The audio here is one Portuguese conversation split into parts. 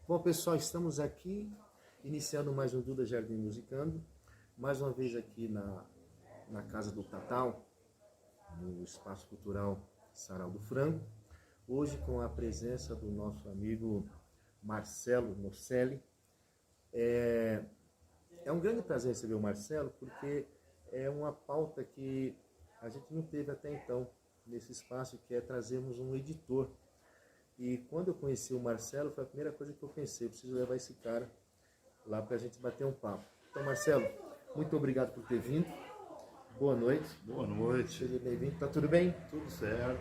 Bom, pessoal, estamos aqui iniciando mais um Duda Jardim Musicando, mais uma vez aqui na Casa do Tatal, no Espaço Cultural Sarau do Frango, hoje com a presença do nosso amigo Marcelo Nocelli. É um grande prazer receber o Marcelo, porque é uma pauta que a gente não teve até então nesse espaço, que é trazermos um editor. E quando eu conheci o Marcelo, foi a primeira coisa que eu pensei, preciso levar esse cara lá para a gente bater um papo. Então, Marcelo, muito obrigado por ter vindo. Boa noite. Boa noite. Seja bem-vindo. Tá tudo bem? Tudo certo.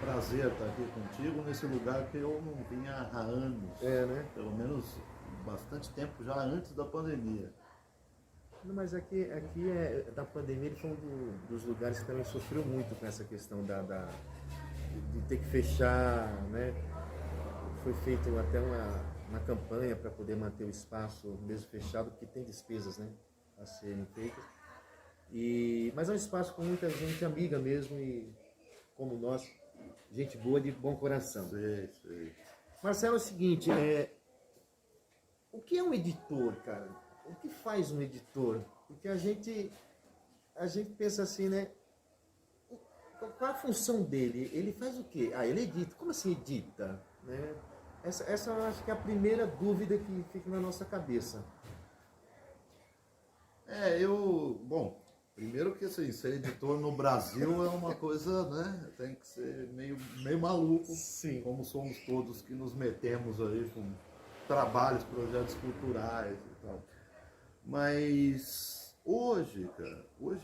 Prazer estar aqui contigo nesse lugar que eu não vinha há anos. Né? Pelo menos bastante tempo já antes da pandemia. Não, mas aqui da pandemia, ele foi dos lugares que também sofreu muito com essa questão de ter que fechar, né? Foi feito até uma campanha para poder manter o espaço mesmo fechado, porque tem despesas, né, a serem feitas. Mas é um espaço com muita gente amiga mesmo e como nós, gente boa de bom coração. Sei. Marcelo, é o seguinte, o que é um editor, cara? O que faz um editor? Porque a gente pensa assim, né? Qual a função dele? Ele faz o quê? Ele edita. Como assim edita? Né? Essa eu acho que é a primeira dúvida que fica na nossa cabeça. Bom, primeiro que assim, ser editor no Brasil é uma coisa, né? Tem que ser meio maluco. Sim. Como somos todos que nos metemos aí com trabalhos, projetos culturais e tal. Mas hoje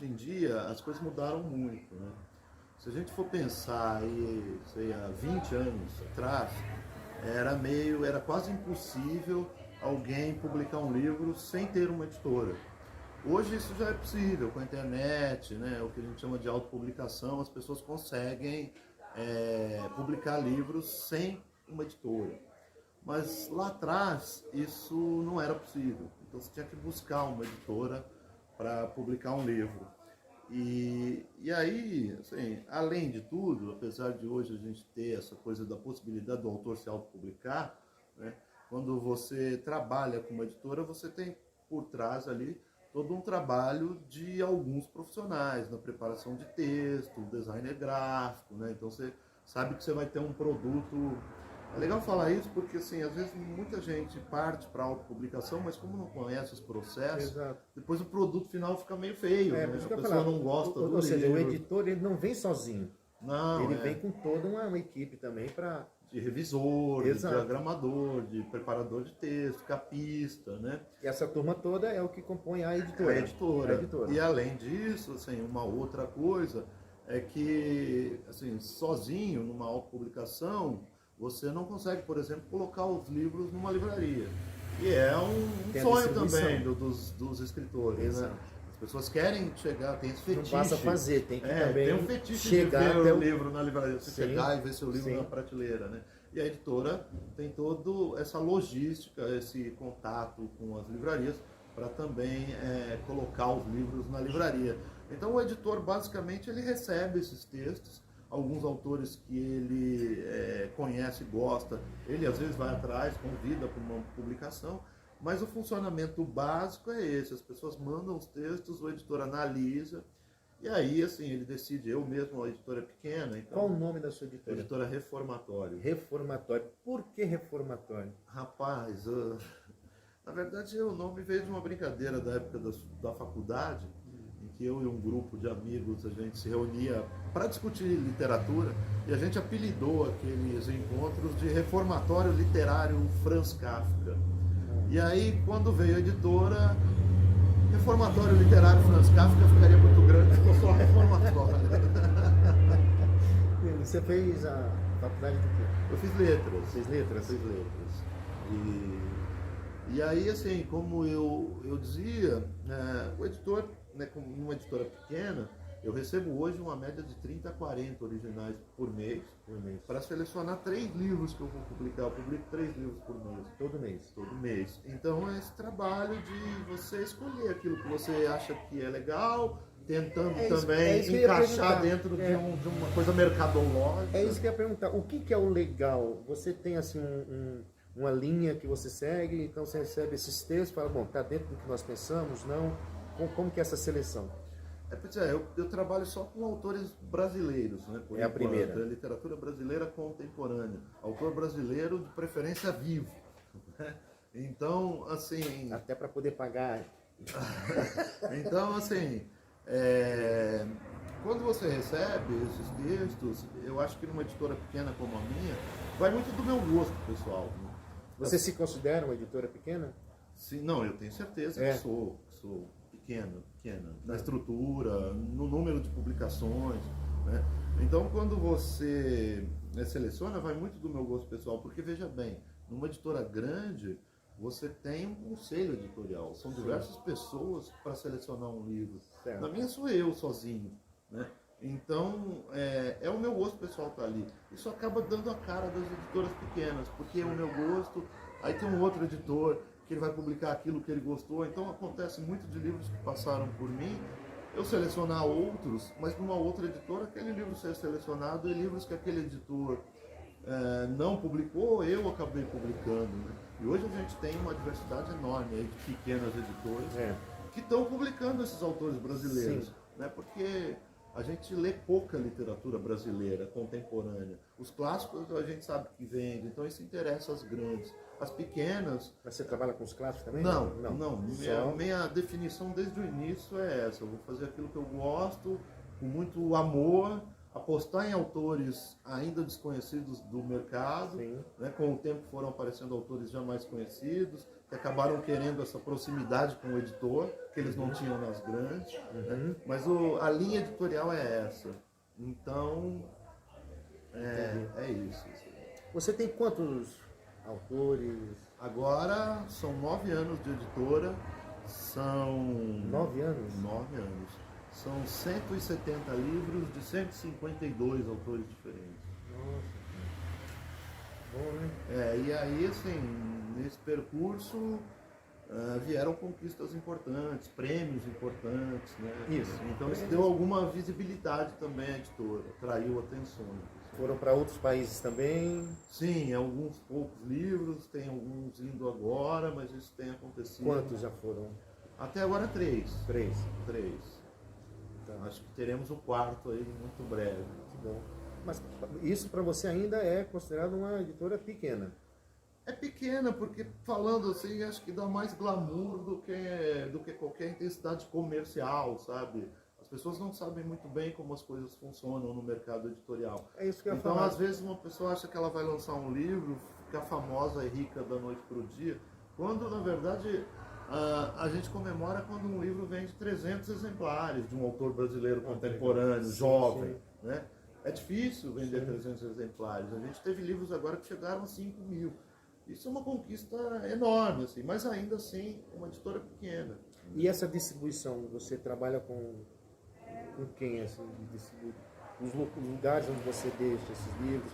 em dia, as coisas mudaram muito, né? Se a gente for pensar aí, sei, há 20 anos atrás, era quase impossível alguém publicar um livro sem ter uma editora. Hoje isso já é possível, com a internet, né, o que a gente chama de autopublicação, as pessoas conseguem publicar livros sem uma editora. Mas lá atrás isso não era possível, então você tinha que buscar uma editora para publicar um livro. E aí, assim, além de tudo, apesar de hoje a gente ter essa coisa da possibilidade do autor se autopublicar, né, quando você trabalha com uma editora, você tem por trás ali todo um trabalho de alguns profissionais, na preparação de texto, designer gráfico, né? Então você sabe que você vai ter um produto. É legal falar isso porque, assim, às vezes muita gente parte para a autopublicação, mas como não conhece os processos, Exato. depois o produto final fica meio feio, né? A pessoa não gosta do livro. Ou seja, o editor ele não vem sozinho. Não, ele vem com toda uma equipe também para... De revisor, Exato. de diagramador, de preparador de texto, capista, né? E essa turma toda é o que compõe a editora. A editora. A editora. E além disso, assim, uma outra coisa é que, assim, sozinho, numa autopublicação, você não consegue, por exemplo, colocar os livros numa livraria. E é um sonho também dos escritores. Exato. Né? As pessoas querem chegar, tem esse fetiche. Não basta fazer, tem que também tem um fetiche chegar de ver até o livro na livraria, você Sim. chegar e ver seu livro Sim. na prateleira, né? E a editora tem toda essa logística, esse contato com as livrarias para também colocar os livros na livraria. Então o editor basicamente ele recebe esses textos, alguns autores que ele conhece e gosta, ele às vezes vai atrás, convida para uma publicação, mas o funcionamento básico é esse, as pessoas mandam os textos, o editor analisa, e aí assim, ele decide, eu mesmo, a editora é pequena, então... Qual o nome da sua editora? Editora Reformatório. Reformatório. Por que Reformatório? Rapaz, na verdade o nome veio de uma brincadeira da época da faculdade, em que eu e um grupo de amigos, a gente se reunia para discutir literatura, e a gente apelidou aqueles encontros de Reformatório Literário Franz Kafka. E aí, quando veio a editora, Reformatório Literário Franz Kafka ficaria muito grande, ficou só Reformatório. Você fez a faculdade de quê? Eu fiz letras. Fez letras? Fiz letras. E aí, assim, como eu dizia, o editor, né, como uma editora pequena, eu recebo hoje uma média de 30 a 40 originais por mês. Para selecionar 3 livros que eu vou publicar. Eu publico 3 livros por mês. Todo mês. Todo mês. Então é esse trabalho de você escolher aquilo que você acha que é legal, tentando também encaixar dentro de uma coisa mercadológica. É isso que eu ia perguntar. O que é o legal? Você tem assim um uma linha que você segue, então você recebe esses textos e fala, bom, está dentro do que nós pensamos, não? Como que é essa seleção? Pois é, eu trabalho só com autores brasileiros, né? Por É a enquanto. primeira. É literatura brasileira contemporânea. Autor brasileiro, de preferência vivo. Né? Então, assim... Até para poder pagar. Então, assim, quando você recebe esses textos, eu acho que numa editora pequena como a minha, vai muito do meu gosto pessoal. Né? Você se considera uma editora pequena? Sim, não, eu tenho certeza que sou pequena, na estrutura, no número de publicações, né? Então, quando você seleciona, vai muito do meu gosto pessoal, porque veja bem, numa editora grande, você tem um conselho editorial, são diversas pessoas para selecionar um livro. Certo. Na minha sou eu sozinho, né? Então, é o meu gosto pessoal tá ali. Isso acaba dando a cara das editoras pequenas, porque é o meu gosto, aí tem um outro editor que ele vai publicar aquilo que ele gostou. Então, acontece muito de livros que passaram por mim, eu selecionar outros, mas numa outra editora, aquele livro ser selecionado e livros que aquele editor não publicou, eu acabei publicando. Né? E hoje a gente tem uma diversidade enorme aí de pequenas editoras que estão publicando esses autores brasileiros, né? Porque a gente lê pouca literatura brasileira contemporânea. Os clássicos a gente sabe que vende, então isso interessa as grandes. As pequenas... Mas você trabalha com os clássicos também? Não. Minha definição desde o início é essa. Eu vou fazer aquilo que eu gosto, com muito amor, apostar em autores ainda desconhecidos do mercado, né? Com o tempo foram aparecendo autores já mais conhecidos, que acabaram querendo essa proximidade com o editor, que eles não tinham nas grandes. Né? Mas a linha editorial é essa. Então, é isso. Você tem quantos autores? Agora são 9 anos de editora, são... 9 anos? 9 anos. São 170 livros de 152 autores diferentes. Nossa. Bom, né? E aí, assim, nesse percurso vieram conquistas importantes, prêmios importantes, né? Isso. Então isso deu alguma visibilidade também à editora, atraiu atenções. Foram para outros países também? Sim, alguns poucos livros, tem alguns indo agora, mas isso tem acontecido. Quantos já foram? Até agora 3. 3. Então, acho que teremos o 4º aí muito breve. Que bom. Mas isso para você ainda é considerado uma editora pequena? É pequena, porque falando assim, acho que dá mais glamour do que qualquer intensidade comercial, sabe? As pessoas não sabem muito bem como as coisas funcionam no mercado editorial. É isso que eu ia Então, falar. às vezes, uma pessoa acha que ela vai lançar um livro, ficar famosa e rica da noite para o dia, quando, na verdade, a gente comemora quando um livro vende 300 exemplares de um autor brasileiro contemporâneo, jovem, né? É difícil vender 300 exemplares. A gente teve livros agora que chegaram a 5 mil. Isso é uma conquista enorme, assim, mas ainda assim uma editora pequena. E essa distribuição, você trabalha com quem? Assim, os lugares onde você deixa esses livros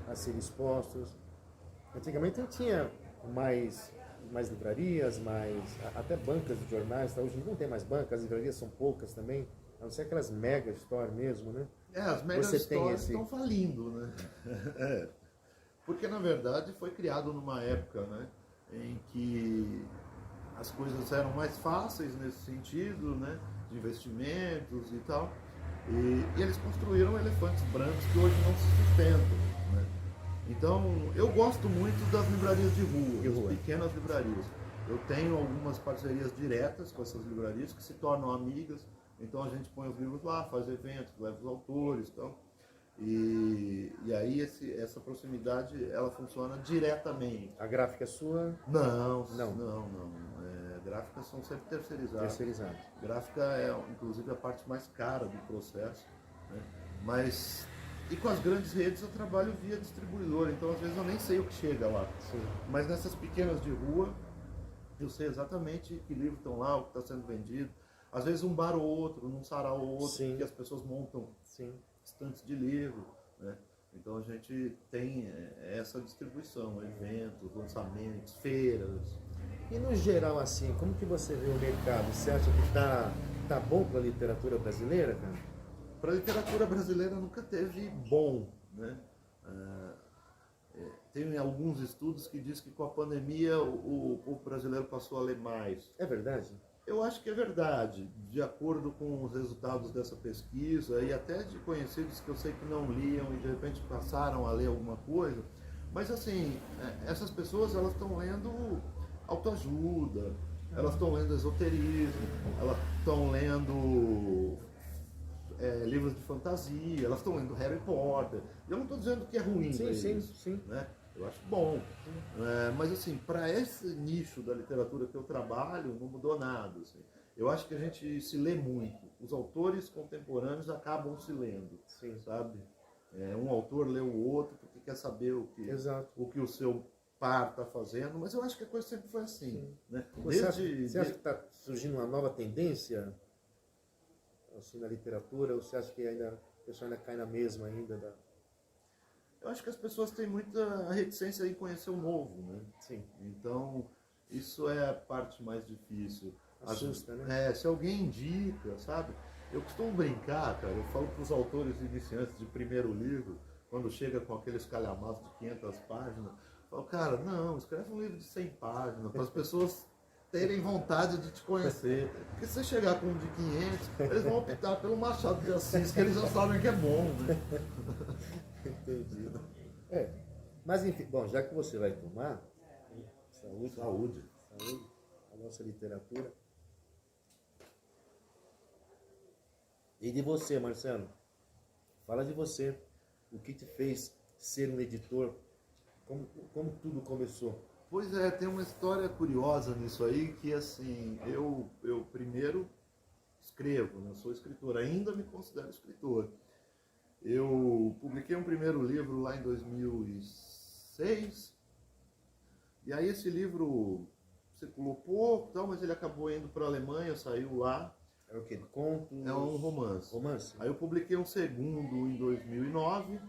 a serem expostos? Antigamente eu tinha mais livrarias, até bancas de jornais. Tá? Hoje não tem mais bancas, as livrarias são poucas também, a não ser aquelas mega store mesmo, né? As mega stores estão falindo, né? Porque, na verdade, foi criado numa época, né, em que as coisas eram mais fáceis nesse sentido, né, de investimentos e tal, e eles construíram elefantes brancos que hoje não se sustentam, né? Então, eu gosto muito das livrarias de rua, das pequenas livrarias. Eu tenho algumas parcerias diretas com essas livrarias que se tornam amigas, então a gente põe os livros lá, faz eventos, leva os autores e tal. E aí essa proximidade ela funciona diretamente. A gráfica é sua? Não. Gráficas são sempre terceirizadas. Gráfica é inclusive a parte mais cara do processo, né? Mas e com as grandes redes eu trabalho via distribuidor, então às vezes eu nem sei o que chega lá. Mas nessas pequenas de rua eu sei exatamente que livros estão lá, o que está sendo vendido. Às vezes um bar ou outro, num sarau ou outro, que as pessoas montam estantes de livro, né? Então a gente tem essa distribuição, eventos, lançamentos, feiras. E no geral, assim, como que você vê o mercado? Você acha que tá bom para a literatura brasileira, cara? Para a literatura brasileira nunca teve bom, né? tem alguns estudos que dizem que com a pandemia o povo brasileiro passou a ler mais. É verdade? Eu acho que é verdade, de acordo com os resultados dessa pesquisa e até de conhecidos que eu sei que não liam e de repente passaram a ler alguma coisa, mas assim, essas pessoas elas estão lendo autoajuda, elas estão lendo esoterismo, elas estão lendo livros de fantasia, elas estão lendo Harry Potter. Eu não estou dizendo que é ruim ler isso, sim. né? Eu acho bom. Mas assim, para esse nicho da literatura que eu trabalho, não mudou nada. Assim. Eu acho que a gente se lê muito. Os autores contemporâneos acabam se lendo, sabe? Um autor lê o outro porque quer saber o que o seu par está fazendo, mas eu acho que a coisa sempre foi assim. Né? Você acha que está surgindo uma nova tendência assim, na literatura, ou você acha que ainda a pessoa ainda cai na mesma ainda? Eu acho que as pessoas têm muita reticência em conhecer o novo, né? Sim. Então, isso é a parte mais difícil. Assusta, né? Se alguém indica, sabe? Eu costumo brincar, cara, eu falo para os autores iniciantes de primeiro livro, quando chega com aqueles calhamaços de 500 páginas, eu falo, cara, não, escreve um livro de 100 páginas, para as pessoas terem vontade de te conhecer. Porque se você chegar com um de 500, eles vão optar pelo Machado de Assis, que eles já sabem que é bom, né? Entendido. Mas enfim, bom, já que você vai tomar, saúde, a nossa literatura. E de você, Marcelo? Fala de você. O que te fez ser um editor? Como tudo começou? Pois é, tem uma história curiosa nisso aí, que assim, eu primeiro escrevo, né? Sou escritor, ainda me considero escritor. Eu publiquei um primeiro livro lá em 2006, e aí esse livro circulou pouco, tal, mas ele acabou indo para a Alemanha, saiu lá. É o quê? Contos? É um romance. Aí eu publiquei um segundo em 2009,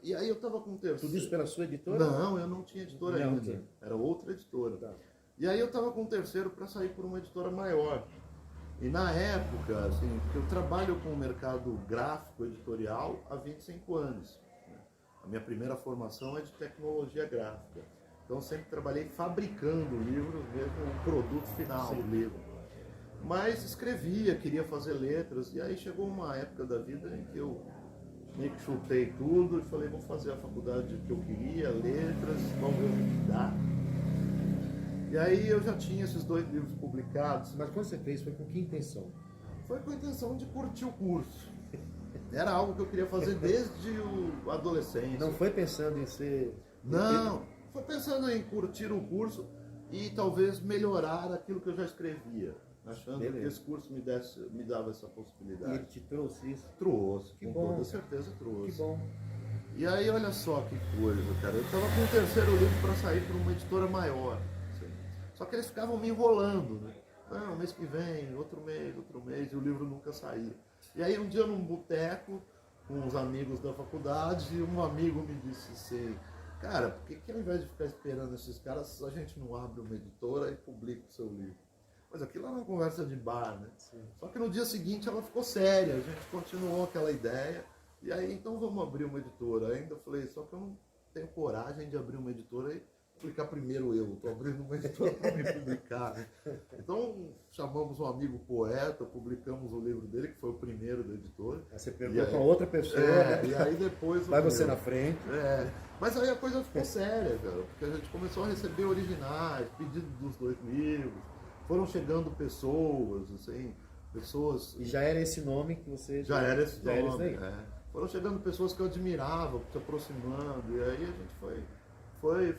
e aí eu estava com o terceiro. Tudo isso pela sua editora? Não, eu não tinha editora ainda, era outra editora. Tá. E aí eu estava com o terceiro para sair por uma editora maior. E na época, assim, porque eu trabalho com o mercado gráfico editorial há 25 anos. Né? A minha primeira formação é de tecnologia gráfica. Então eu sempre trabalhei fabricando livros, mesmo o produto final do livro. Mas escrevia, queria fazer letras, e aí chegou uma época da vida em que eu meio que chutei tudo e falei, vou fazer a faculdade que eu queria, letras, vamos ver o que dá. E aí eu já tinha esses 2 livros publicados. Mas quando você fez, foi com que intenção? Foi com a intenção de curtir o curso. Era algo que eu queria fazer desde a adolescência. Não foi pensando em ser... Não, foi pensando em curtir o curso e talvez melhorar aquilo que eu já escrevia. Achando que esse curso me dava essa possibilidade. E ele te trouxe isso? Trouxe, que com bom, toda certeza trouxe. Que bom. E aí olha só que coisa, cara. Eu estava com o terceiro livro para sair para uma editora maior. Só que eles ficavam me enrolando, né? Não, mês que vem, outro mês, e o livro nunca saía. E aí um dia num boteco, com uns amigos da faculdade, um amigo me disse assim, cara, por que ao invés de ficar esperando esses caras, a gente não abre uma editora e publica o seu livro? Mas aquilo era uma conversa de bar, né? Sim. Só que no dia seguinte ela ficou séria, a gente continuou aquela ideia, e aí então vamos abrir uma editora. Ainda falei, só que eu não tenho coragem de abrir uma editora e publicar primeiro eu, estou abrindo uma editora para me publicar. Né? Então chamamos um amigo poeta, publicamos o livro dele, que foi o primeiro da editora. Aí você perguntou para outra pessoa. E aí depois... Vai você na frente. Mas aí a coisa ficou séria, cara, porque a gente começou a receber originais, pedidos dos 2 livros, foram chegando pessoas, assim, pessoas... E já era esse nome que você... Já era esse nome, era esse Foram chegando pessoas que eu admirava, se aproximando, e aí a gente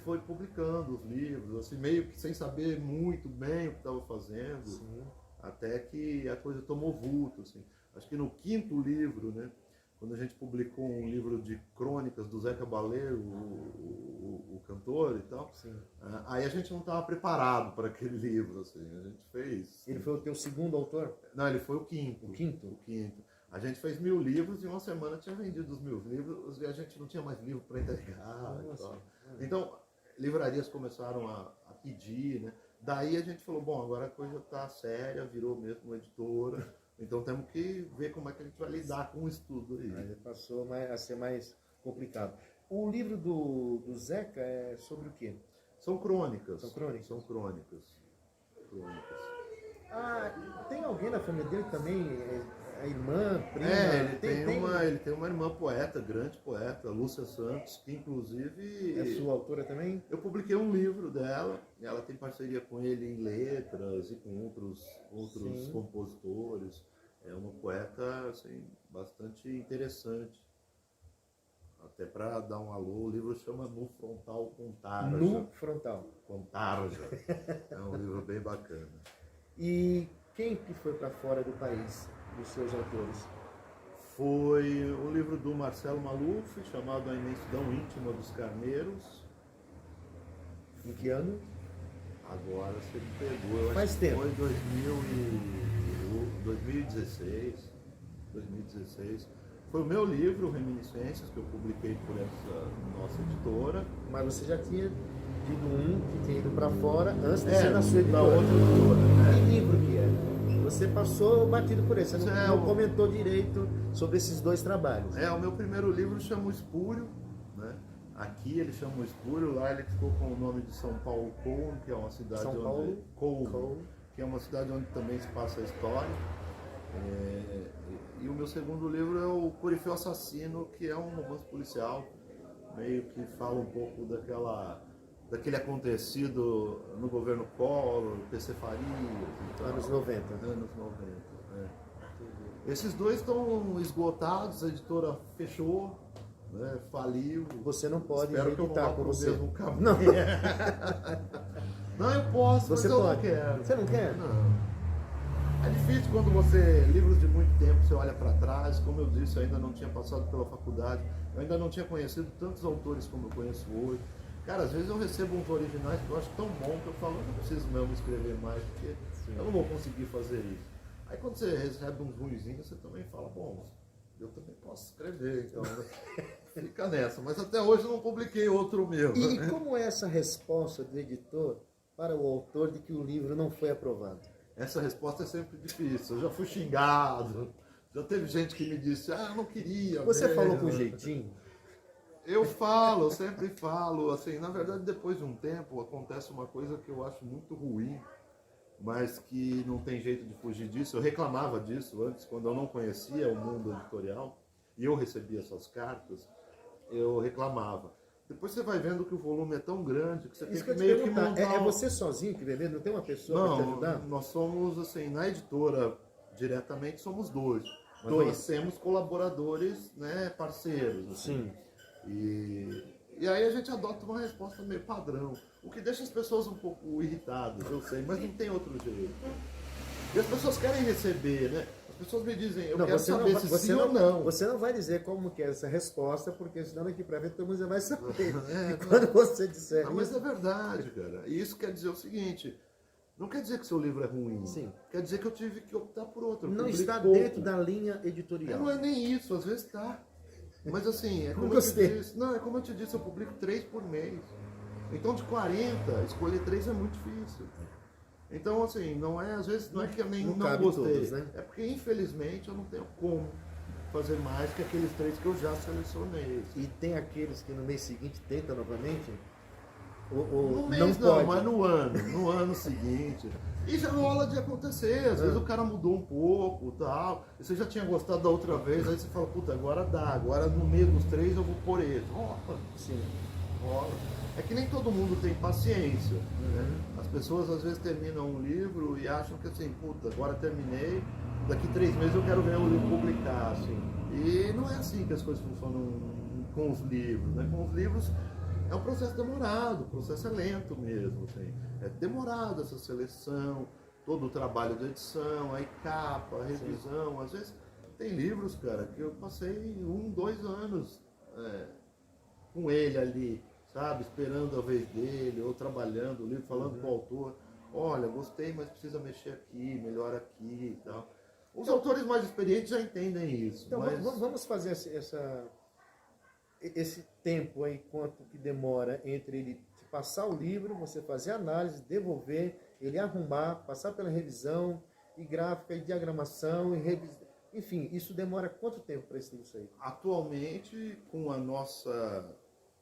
foi publicando os livros, assim, meio que sem saber muito bem o que estava fazendo. Sim. Até que a coisa tomou vulto, assim. Acho que no 5º livro, né, quando a gente publicou um livro de crônicas do Zé Cabaleiro, o cantor e tal, aí a gente não estava preparado para aquele livro, assim, a gente fez... Ele foi o teu segundo autor? Não, ele foi o 5º. O 5º? O 5º. A gente fez 1000 livros e em uma semana tinha vendido os 1000 livros e a gente não tinha mais livro para entregar. Então, livrarias começaram a pedir, né? Daí a gente falou, bom, agora a coisa está séria, virou mesmo uma editora, então temos que ver como é que a gente vai lidar com o estudo aí. Aí passou a ser mais complicado. O livro do Zeca é sobre o quê? São crônicas. São crônicas? São crônicas. Crônicas. Ah, tem alguém na família dele também? A irmã, prima? Ele tem uma irmã poeta, grande poeta, Lúcia Santos, que inclusive... É sua autora também? Eu publiquei um livro dela, ela tem parceria com ele em letras e com outros Sim. compositores. É uma poeta assim, bastante interessante. Até para dar um alô, o livro chama No Frontal com Tarja. No Frontal. Com Tarja. É um livro bem bacana. E quem que foi para fora do país, dos seus autores? Foi um livro do Marcelo Maluf, chamado A Imensidão Íntima dos Carneiros. Em que ano? Agora você me pegou. Eu Faz acho tempo. Que foi 2016. 2016. Foi o meu livro, Reminiscências, que eu publiquei por essa nossa editora. Mas você já tinha tido um que tinha ido para fora antes de ser na sua Da editora. outra editora. Que livro que é? Você passou batido por ele, você não comentou direito sobre esses dois trabalhos. O meu primeiro livro chama O Espúrio, né? Aqui ele chama O Espúrio, lá ele ficou com o nome de São Paulo Couro, que é uma cidade que é uma cidade onde também se passa a história. E o meu segundo livro é o Corifeu Assassino, que é um romance policial, meio que fala um pouco daquele acontecido no governo Collor, PC Farias. Anos 90. Anos 90, Esses dois estão esgotados, a editora fechou, né, faliu. Você não pode Espero que eu editar vá com pro você. mesmo caminho. Não. Não, eu posso, Você mas eu pode. não quero. Você não quer? Não. É difícil quando livros de muito tempo, você olha para trás, como eu disse, eu ainda não tinha passado pela faculdade, eu ainda não tinha conhecido tantos autores como eu conheço hoje. Cara, às vezes eu recebo uns originais que eu acho tão bom que eu falo, eu não preciso mesmo escrever mais, porque eu não vou conseguir fazer isso. Aí quando você recebe uns ruinzinhos, você também fala, bom, eu também posso escrever, então fica nessa. Mas até hoje eu não publiquei outro meu. E como é essa resposta do editor para o autor de que o livro não foi aprovado? Essa resposta é sempre difícil. Eu já fui xingado, já teve gente que me disse, eu não queria. Você falou com jeitinho? Eu sempre falo, assim, na verdade depois de um tempo acontece uma coisa que eu acho muito ruim, mas que não tem jeito de fugir disso. Eu reclamava disso antes, quando eu não conhecia o mundo editorial, e eu recebia essas cartas, eu reclamava. Depois você vai vendo que o volume é tão grande que você tem que meio que montar... É você sozinho que vê mesmo? Não tem uma pessoa para te ajudar? Nós somos, assim, na editora, diretamente, somos dois. Mas nós temos colaboradores, né, parceiros. Assim. Sim. E aí a gente adota uma resposta meio padrão, o que deixa as pessoas um pouco irritadas, eu sei, mas não tem outro jeito. E as pessoas querem receber, né? As pessoas me dizem, eu quero saber se sim ou não. Você não vai dizer como que é essa resposta, porque senão daqui pra frente todo mundo já vai saber. Quando você disser mas é verdade, cara. E isso quer dizer o seguinte, não quer dizer que seu livro é ruim. Sim. Quer dizer que eu tive que optar por outro. Não está dentro da linha editorial. Não é nem isso, às vezes está. Mas assim, é como eu te disse. Não, é como eu te disse, eu publico 3 por mês. Então de 40, escolher 3 é muito difícil. Então assim, não é, às vezes não é que eu nem não gostei. Todos, né? É porque infelizmente eu não tenho como fazer mais que aqueles 3 que eu já selecionei. E tem aqueles que no mês seguinte tenta novamente? Ou no mês não, mas no ano seguinte. E já rola de acontecer, às vezes o cara mudou um pouco, tal, e você já tinha gostado da outra vez, aí você fala, puta, agora dá, agora no meio dos 3 eu vou pôr esse. Opa, sim, rola. É que nem todo mundo tem paciência, né? As pessoas às vezes terminam um livro e acham que assim, puta, agora terminei, daqui 3 meses eu quero ver o livro publicar, assim. E não é assim que as coisas funcionam com os livros, né? Com os livros é um processo demorado, o processo é lento mesmo, assim. É demorado essa seleção, todo o trabalho de edição, aí capa, revisão. Às vezes tem livros, cara, que eu passei 1, 2 anos com ele ali, sabe, esperando a vez dele, ou trabalhando o livro, falando com o autor, olha, gostei, mas precisa mexer aqui, melhor aqui e tal. Os autores mais experientes já entendem isso. Então mas... vamos fazer esse tempo aí, quanto que demora entre ele passar o livro, você fazer a análise, devolver, ele arrumar, passar pela revisão, e gráfica, e diagramação, e revisão. Enfim, isso demora quanto tempo para esse livro sair? Atualmente, com a nossa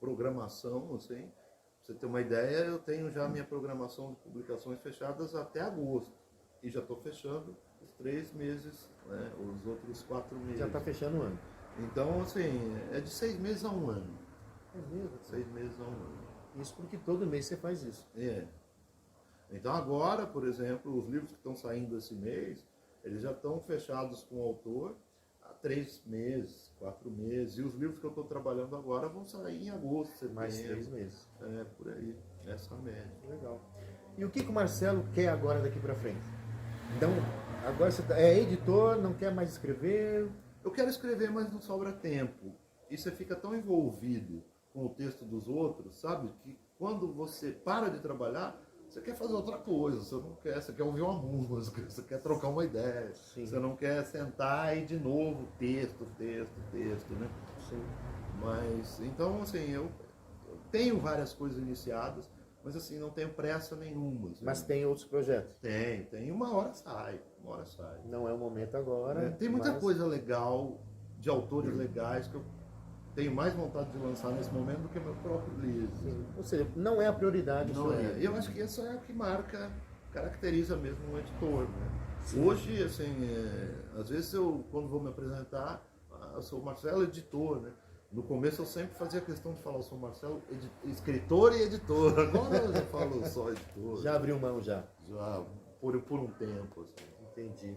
programação, assim, pra você ter uma ideia, eu tenho já minha programação de publicações fechadas até agosto. E já estou fechando os 3 meses, né, os outros 4 meses. Já está fechando o ano. Então, assim, é de 6 meses a 1 ano. É mesmo? 6 meses a 1 ano. Isso porque todo mês você faz isso. É. Então agora, por exemplo, os livros que estão saindo esse mês, eles já estão fechados com o autor há 3 meses, 4 meses. E os livros que eu estou trabalhando agora vão sair em agosto, setembro. Mais 3 meses. É, por aí. Essa é a média. Legal. E o que o Marcelo quer agora daqui para frente? Então, agora você é editor, não quer mais escrever? Eu quero escrever, mas não sobra tempo. E você fica tão envolvido com o texto dos outros, sabe? Que quando você para de trabalhar, você quer fazer outra coisa. Você quer ouvir uma música, você quer trocar uma ideia. Sim. Você não quer sentar e de novo texto, né? Sim. Mas, então, assim, eu tenho várias coisas iniciadas, mas assim, não tenho pressa nenhuma. Assim. Mas tem outros projetos? Tem. Uma hora sai. Não é o momento agora. Tem muita coisa legal, de autores legais, que eu tenho mais vontade de lançar nesse momento do que meu próprio livro. Sim. Ou seja, não é a prioridade. Não é. Eu acho que isso é o que caracteriza mesmo um editor. Né? Sim. Hoje, assim, às vezes eu, quando vou me apresentar, eu sou o Marcelo editor, né? No começo eu sempre fazia questão de falar, eu sou Marcelo, escritor e editor. Agora eu já falo só editor. Já abriu mão já? Já, por um tempo. Assim. Entendi.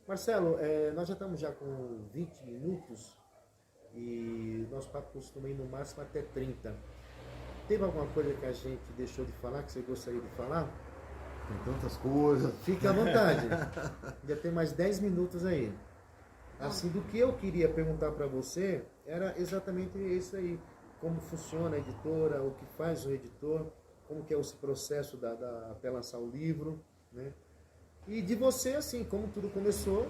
Marcelo, nós já estamos já com 20 minutos e nosso papo costuma ir no máximo até 30. Teve alguma coisa que a gente deixou de falar, que você gostaria de falar? Tem tantas coisas. Fique à vontade. Ainda tem mais 10 minutos aí. Assim, do que eu queria perguntar para você era exatamente isso aí. Como funciona a editora, o que faz o editor, como que é esse processo até lançar o livro, né? E de você, assim, como tudo começou,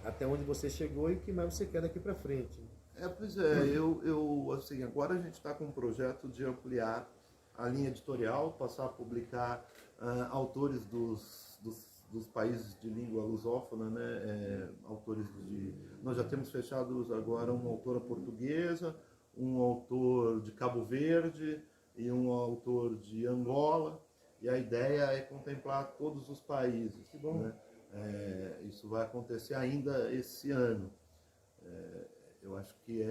até onde você chegou e o que mais você quer daqui para frente. Pois é, eu assim, agora a gente está com um projeto de ampliar a linha editorial, passar a publicar autores dos países de língua lusófona, né? Nós já temos fechados agora uma autora portuguesa, um autor de Cabo Verde e um autor de Angola, e a ideia é contemplar todos os países. Que bom. Né? Isso vai acontecer ainda esse ano. Eu acho que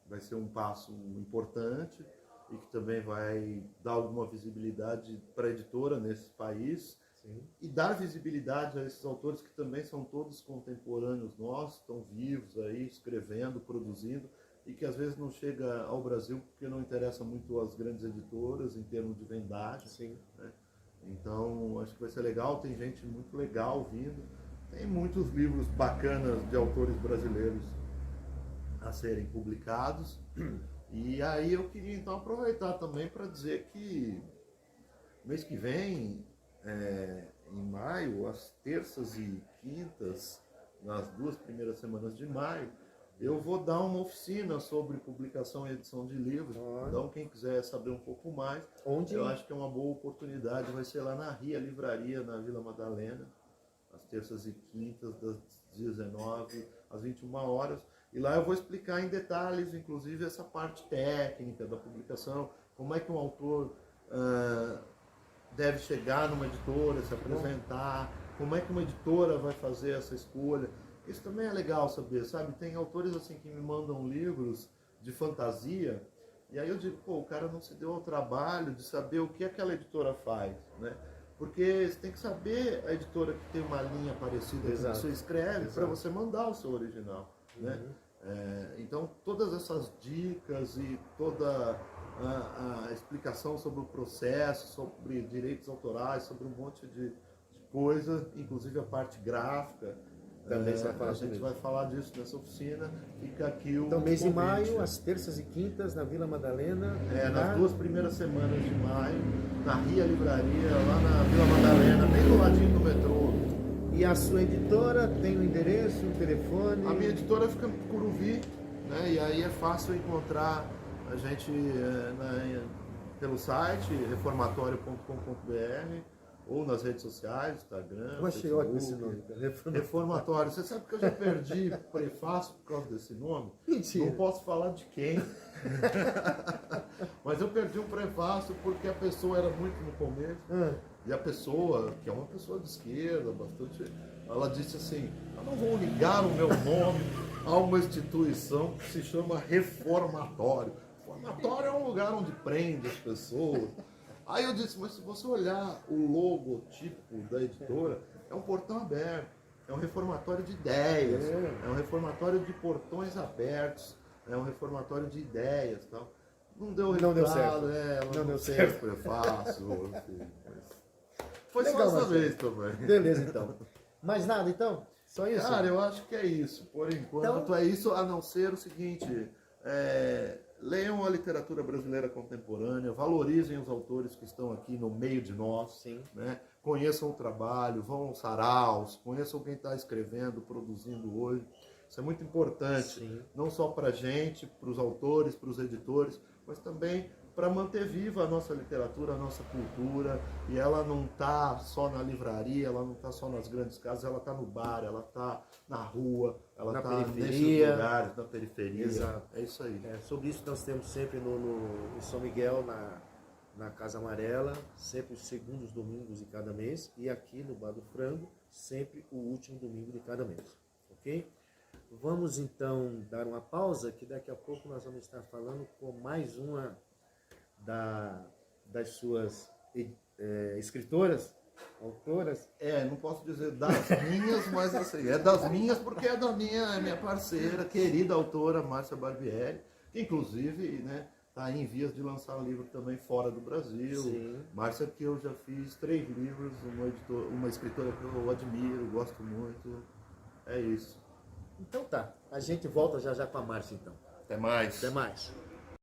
vai ser um passo importante e que também vai dar alguma visibilidade para a editora nesse país. Sim. E dar visibilidade a esses autores que também são todos contemporâneos nossos, estão vivos aí, escrevendo, produzindo, e que às vezes não chega ao Brasil porque não interessa muito às grandes editoras em termos de vendagem. Sim. Né? Então, acho que vai ser legal, tem gente muito legal vindo, tem muitos livros bacanas de autores brasileiros a serem publicados. E aí eu queria então aproveitar também para dizer que mês que vem, em maio, às terças e quintas, nas 2 primeiras semanas de maio, eu vou dar uma oficina sobre publicação e edição de livros. Então, quem quiser saber um pouco mais, eu acho que é uma boa oportunidade. Vai ser lá na Ria Livraria, na Vila Madalena, às terças e quintas, das 19 às 21 horas. E lá eu vou explicar em detalhes, inclusive, essa parte técnica da publicação, como é que um autor deve chegar numa editora, se apresentar, como é que uma editora vai fazer essa escolha. Isso também é legal saber, sabe? Tem autores assim que me mandam livros de fantasia, e aí eu digo, o cara não se deu ao trabalho de saber o que aquela editora faz, né? Porque você tem que saber a editora que tem uma linha parecida com que você escreve para você mandar o seu original, né? Então, todas essas dicas e toda a explicação sobre o processo, sobre direitos autorais, sobre um monte de coisa, inclusive a parte gráfica, também você vai falar a gente vai falar disso nessa oficina. Fica aqui o Então, mês de convite. maio, às terças e quintas, na Vila Madalena. Nas 2 primeiras semanas de maio, na Ria Livraria, lá na Vila Madalena, bem do ladinho do metrô. E a sua editora tem o endereço, o telefone? A minha editora fica em Curuvi, né? E aí é fácil encontrar a gente pelo site reformatório.com.br ou nas redes sociais, Instagram, Eu achei ótimo esse nome, cara. Reformatório. Você sabe que eu já perdi prefácio por causa desse nome? Mentira. Não posso falar de quem. Mas eu perdi um prefácio porque a pessoa era muito no começo. E a pessoa, que é uma pessoa de esquerda, bastante, ela disse assim: eu não vou ligar o meu nome a uma instituição que se chama reformatório. Reformatório é um lugar onde prende as pessoas. Aí eu disse, mas se você olhar o logotipo da editora, é um portão aberto, é um reformatório de ideias, é um reformatório de portões abertos, é um reformatório de ideias, tal. Não deu resultado, Não deu certo. Ela Não deu fez certo. prefácio, enfim, mas foi Legal, só essa Marcelo. vez também. Beleza, então. Mais nada, então? Só isso? Cara, eu acho que é isso. Por enquanto Então- é isso, a não ser o seguinte: leiam a literatura brasileira contemporânea, valorizem os autores que estão aqui no meio de nós, Sim. né? Conheçam o trabalho, vão aos saraus, conheçam quem está escrevendo, produzindo hoje. Isso é muito importante, Sim. não só para a gente, para os autores, para os editores, mas também para manter viva a nossa literatura, a nossa cultura. E ela não está só na livraria, ela não está só nas grandes casas, ela está no bar, ela está na rua, ela Na está nesses periferia. lugares, na periferia. Exato. É isso aí. Sobre isso nós temos sempre em São Miguel, na Casa Amarela, sempre os segundos domingos de cada mês, e aqui no Bar do Frango, sempre o último domingo de cada mês, ok? Vamos então dar uma pausa, que daqui a pouco nós vamos estar falando com mais uma das suas escritoras, autoras. Não posso dizer das minhas, mas assim, é das minhas porque é da minha parceira, querida autora Márcia Barbieri, que inclusive, né, está em vias de lançar um livro também fora do Brasil. Sim. Márcia, que eu já fiz 3 livros, uma escritora que eu admiro, gosto muito. É isso. Então tá, a gente volta já já com a Márcia então. Até mais. Até mais.